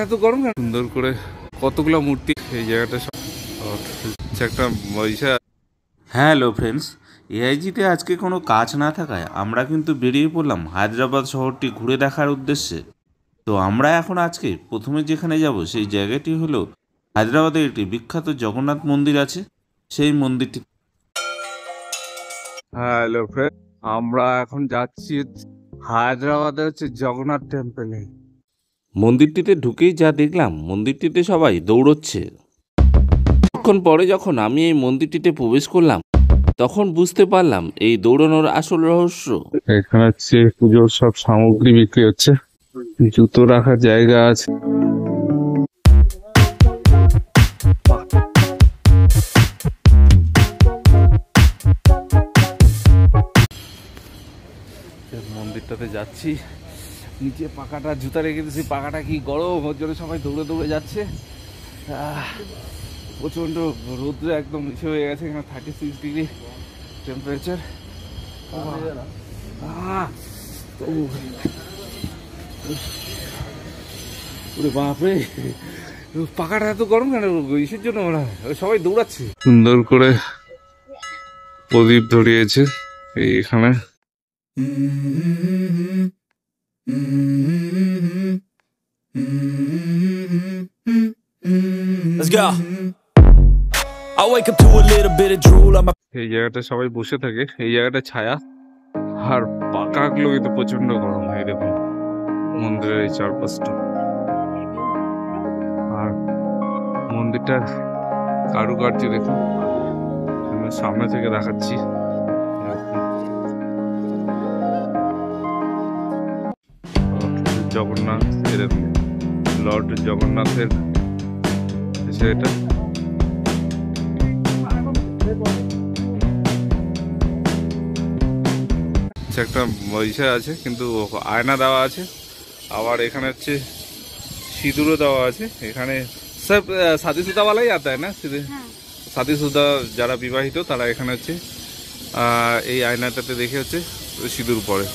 এত গরম কেন? সুন্দর করে কতগুলো মূর্তি এই জায়গাটা একটা। হ্যালো ফ্রেন্ডস, এআইজিতে আজকে কোনো কাজ না থাকায় আমরা কিন্তু বেরিয়ে পড়লাম হায়দ্রাবাদ শহরটি ঘুরে দেখার উদ্দেশ্যে। তো আমরা এখন আজকে প্রথমে যেখানে যাব সেই জায়গাটি হলো হায়দ্রাবাদের একটি বিখ্যাত জগন্নাথ মন্দির আছে, সেই মন্দিরটি। হ্যালো ফ্রেন্ড, আমরা এখন যাচ্ছি হায়দ্রাবাদে হচ্ছে জগন্নাথ টেম্পলে। মন্দিরটিতে ঢুকেই যা দেখলাম, মন্দিরটিতে সবাই দৌড়চ্ছে। কিছুক্ষণ পরে যখন আমি এই মন্দিরটিতে প্রবেশ করলাম তখন বুঝতে পারলাম এই দৌড়ানোর আসল রহস্য। এখানে হচ্ছে পুজোর সব সামগ্রী বিক্রি হচ্ছে, জুতো রাখার জায়গা আছে। মন্দিরটাতে যাচ্ছি, নিচে পাকাটা জুতা রেখে দিয়েছি, পাকাটা কি গরম, ওর জন্য সবাই দৌড়ে দৌড়ে যাচ্ছে। প্রচণ্ড রৌদ্র একদম নিচে হয়ে গেছে, এখানে 36 ডিগ্রি টেম্পারেচার। বাপরে, পাকাটা এত গরম কেন? ইসের জন্য মনে হয় সবাই দৌড়াচ্ছে। সুন্দর করে প্রদীপ ধরিয়েছে এইখানে। এই জায়গাটা সবাই বসে থাকে, এই জায়গাটা ছায়া, আর পাকাগুলো কিন্তু প্রচন্ড গরম। এই দেখুন মন্দিরের এই চারপাশটা, আর মন্দিরটার কারুকার্য দেখুন, সামনে থেকে দেখাচ্ছি। জগন্নাথ, এরকম লর্ড জগন্নাথের এটা। একটা ইসে আছে কিন্তু আয়না দেওয়া আছে, আবার এখানে হচ্ছে সিঁদুরও দেওয়া আছে। এখানে সব শাদিশুদাওয়ালাই আতা হয় না, শাদিশুদা যারা বিবাহিত তারা এখানে হচ্ছে এই আয়নাটাতে দেখে হচ্ছে সিঁদুর পরে।